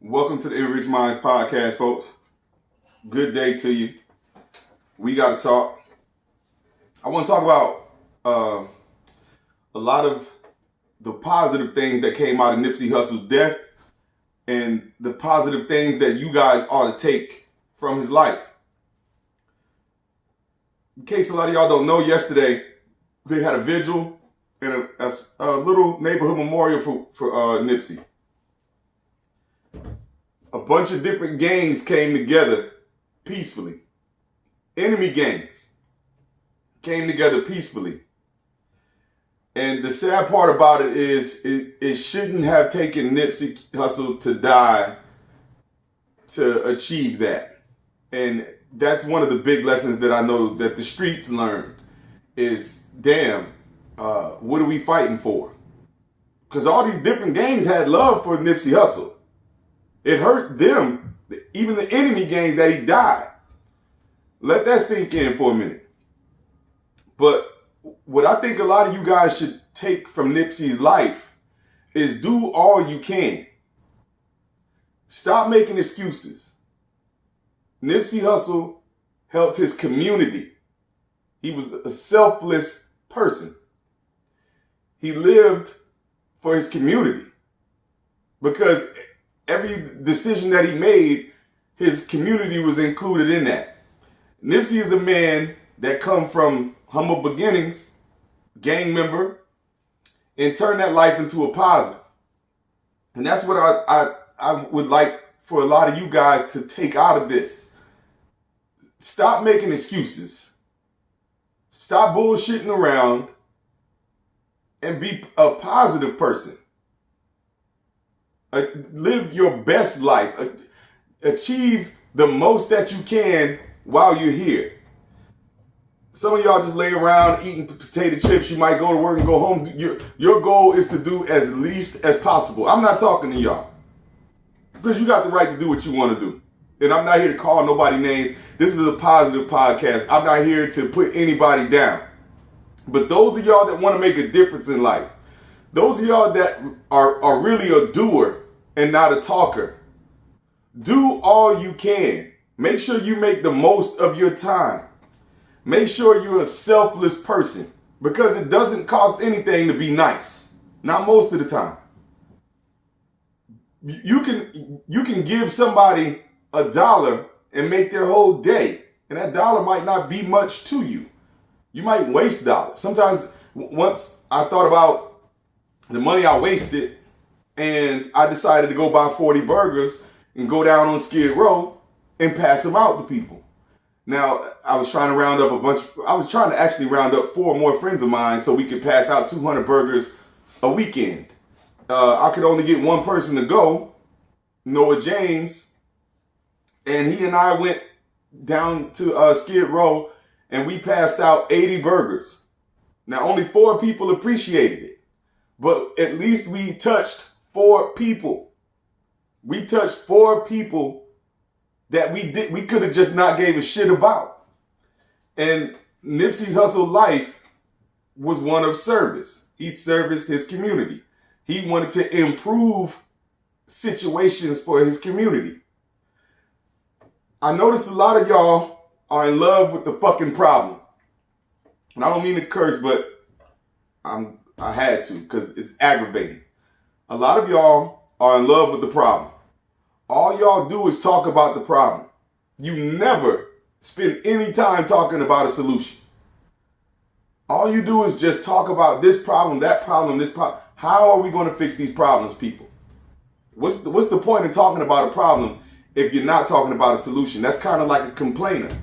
Welcome to the Enriched Minds podcast, folks. Good day to you. We got to talk. I want to talk about a lot of the positive things that came out of Nipsey Hussle's death and the positive things that you guys ought to take from his life. In case a lot of y'all don't know, yesterday they had a vigil and a little neighborhood memorial for Nipsey. A bunch of different gangs came together peacefully. Enemy gangs came together peacefully. And the sad part about it is it shouldn't have taken Nipsey Hussle to die to achieve that. And that's one of the big lessons that I know that the streets learned is, damn, what are we fighting for? Because all these different gangs had love for Nipsey Hussle. It hurt them, even the enemy gangs, that he died. Let that sink in for a minute. But what I think a lot of you guys should take from Nipsey's life is do all you can. Stop making excuses. Nipsey Hussle helped his community. He was a selfless person. He lived for his community because every decision that he made, his community was included in that. Nipsey is a man that come from humble beginnings, gang member, and turned that life into a positive. And that's what I would like for a lot of you guys to take out of this. Stop making excuses. Stop bullshitting around and be a positive person. Live your best life. Achieve the most that you can while you're here. Some of y'all just lay around eating potato chips. You might go to work and go home. Your goal is to do as least as possible. I'm not talking to y'all because you got the right to do what you want to do. And I'm not here to call nobody names. This is a positive podcast. I'm not here to put anybody down. But those of y'all that want to make a difference in life, those of y'all that are really a doer and not a talker, do all you can. Make sure you make the most of your time. Make sure you're a selfless person because it doesn't cost anything to be nice. Not most of the time. You can give somebody $1 and make their whole day. And that dollar might not be much to you. You might waste dollars. Sometimes once I thought about the money I wasted and I decided to go buy 40 burgers and go down on Skid Row and pass them out to people. Now, I was trying to actually round up 4 more friends of mine so we could pass out 200 burgers a weekend. I could only get one person to go, Noah James, and he and I went down to Skid Row and we passed out 80 burgers. Now, only 4 people appreciated it, but at least we touched 4 people. We touched 4 people that we could have just not gave a shit about. And Nipsey Hussle's life was one of service. He serviced his community. He wanted to improve situations for his community. I noticed a lot of y'all are in love with the fucking problem. And I don't mean to curse, but I had to because it's aggravating. A lot of y'all are in love with the problem. All y'all do is talk about the problem. You never spend any time talking about a solution. All you do is just talk about this problem, that problem, this problem. How are we going to fix these problems, people? What's the point in talking about a problem if you're not talking about a solution? That's kind of like a complainer.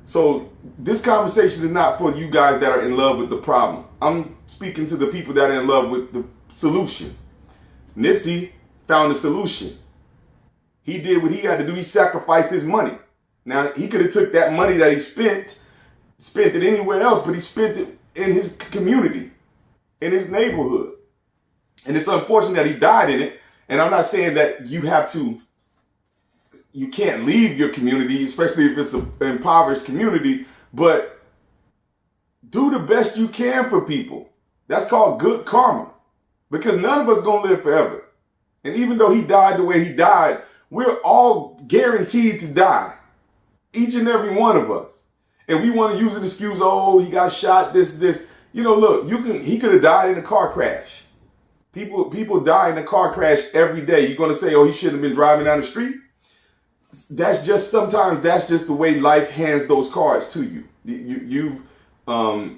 So this conversation is not for you guys that are in love with the problem. I'm speaking to the people that are in love with the solution. Nipsey found a solution. He did what he had to do. He sacrificed his money. Now, he could have took that money that he spent it anywhere else, but he spent it in his community, in his neighborhood. And it's unfortunate that he died in it. And I'm not saying that you can't leave your community, especially if it's an impoverished community, but do the best you can for people. That's called good karma. Because none of us gonna live forever. And even though he died the way he died, We're all guaranteed to die. Each and every one of us. And we want to use an excuse, oh, he got shot, this. You know, look, he could have died in a car crash. People die in a car crash every day. You're going to say, oh, he shouldn't have been driving down the street? Sometimes that's just the way life hands those cards to you. You've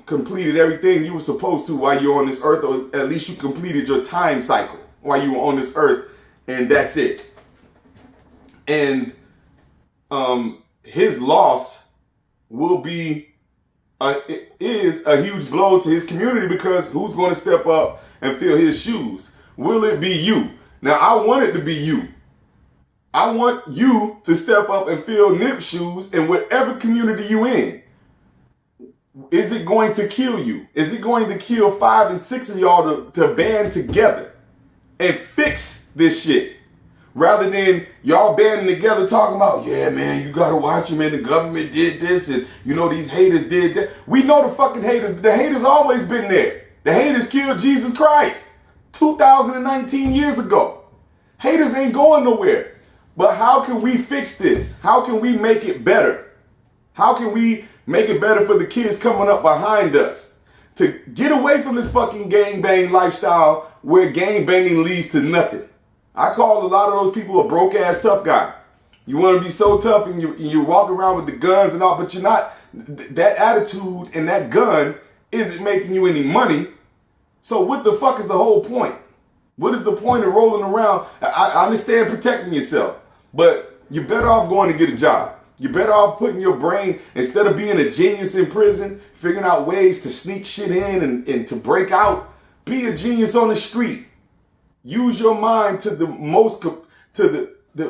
completed everything you were supposed to while you're on this earth, or at least you completed your time cycle while you were on this earth, and that's it. And his loss is a huge blow to his community, because who's going to step up and fill his shoes? Will it be you? Now, I want it to be you. I want you to step up and fill Nip's shoes in whatever community you in. Is it going to kill you? Is it going to kill 5 and 6 of y'all to band together and fix this shit? Rather than y'all banding together talking about, yeah, man, you gotta watch him, and the government did this, and you know these haters did that. We know the fucking haters. The haters always been there. The haters killed Jesus Christ 2019 years ago. Haters ain't going nowhere. But how can we fix this? How can we make it better? How can we make it better for the kids coming up behind us? To get away from this fucking gangbang lifestyle where gangbanging leads to nothing. I call a lot of those people a broke ass tough guy. You want to be so tough and you walk around with the guns and all, but you're not. That attitude and that gun isn't making you any money. So what the fuck is the whole point? What is the point of rolling around? I understand protecting yourself, but you're better off going to get a job. You're better off putting your brain, instead of being a genius in prison, figuring out ways to sneak shit in and to break out, be a genius on the street. Use your mind to the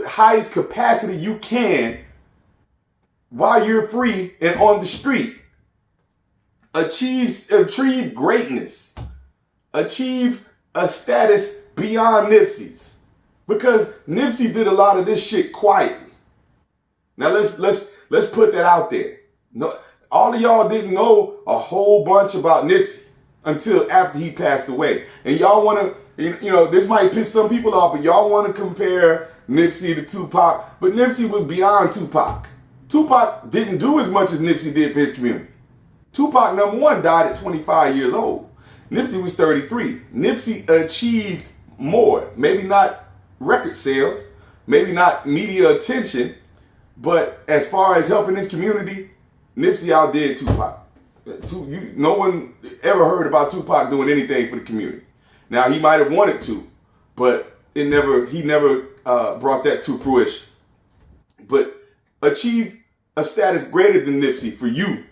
highest capacity you can while you're free and on the street. Achieve greatness. Achieve a status beyond Nipsey's, because Nipsey did a lot of this shit quietly. Now let's put that out there. No, all of y'all didn't know a whole bunch about Nipsey until after he passed away, and y'all want to, you know, this might piss some people off, but y'all want to compare Nipsey to Tupac, but Nipsey was beyond Tupac. Tupac didn't do as much as Nipsey did for his community. Tupac, number one, died at 25 years old. Nipsey was 33. Nipsey achieved more. Maybe not record sales, maybe not media attention, but as far as helping his community, Nipsey outdid Tupac. No one ever heard about Tupac doing anything for the community. Now, he might have wanted to, but he never brought that to fruition. But achieve a status greater than Nipsey for you,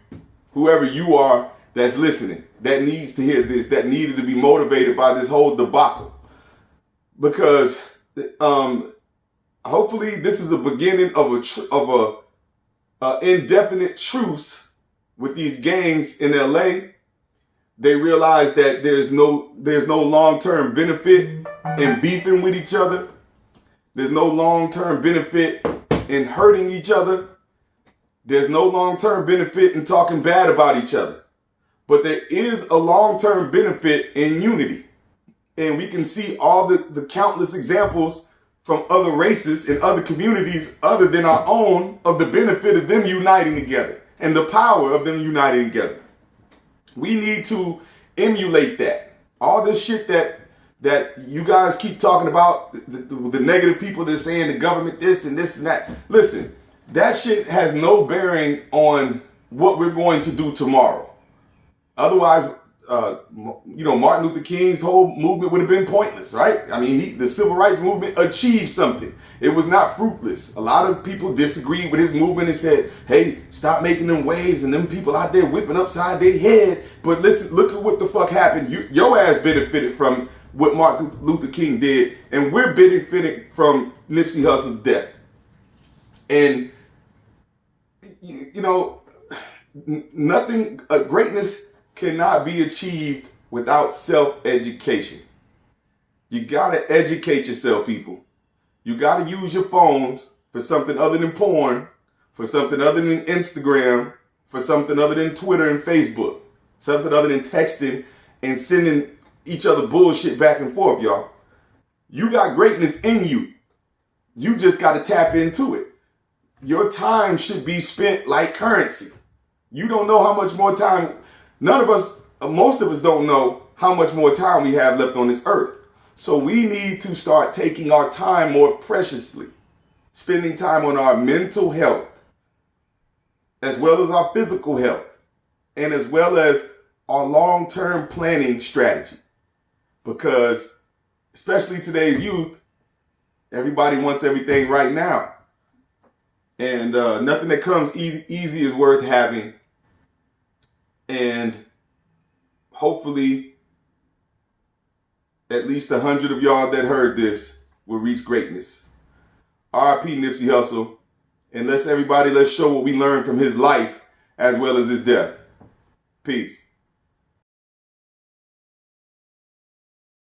whoever you are that's listening, that needs to hear this, that needed to be motivated by this whole debacle. Because hopefully this is a beginning of a indefinite truce with these gangs in LA. They realize that there's no long-term benefit in beefing with each other. There's no long-term benefit in hurting each other. There's no long-term benefit in talking bad about each other. But there is a long-term benefit in unity. And we can see all the countless examples from other races and other communities other than our own of the benefit of them uniting together and the power of them uniting together. We need to emulate that. All this shit that you guys keep talking about, the negative people that are saying the government this and that. Listen, that shit has no bearing on what we're going to do tomorrow. Otherwise, Martin Luther King's whole movement would have been pointless, right? I mean, the civil rights movement achieved something. It was not fruitless. A lot of people disagreed with his movement and said, hey, stop making them waves and them people out there whipping upside their head. But listen, look at what the fuck happened. Your ass benefited from what Martin Luther King did, and we're benefiting from Nipsey Hussle's death. And, greatness cannot be achieved without self-education. You gotta educate yourself, people. You gotta use your phones for something other than porn, for something other than Instagram, for something other than Twitter and Facebook, something other than texting and sending each other bullshit back and forth, y'all. You got greatness in you. You just got to tap into it. Your time should be spent like currency. You don't know how much more time, most of us don't know how much more time we have left on this earth. So we need to start taking our time more preciously, spending time on our mental health, as well as our physical health, and as well as our long-term planning strategy. Because especially today's youth, everybody wants everything right now. And nothing that comes easy is worth having. And hopefully, at least 100 of y'all that heard this will reach greatness. R.I.P. Nipsey Hussle. And let's show what we learned from his life as well as his death. Peace.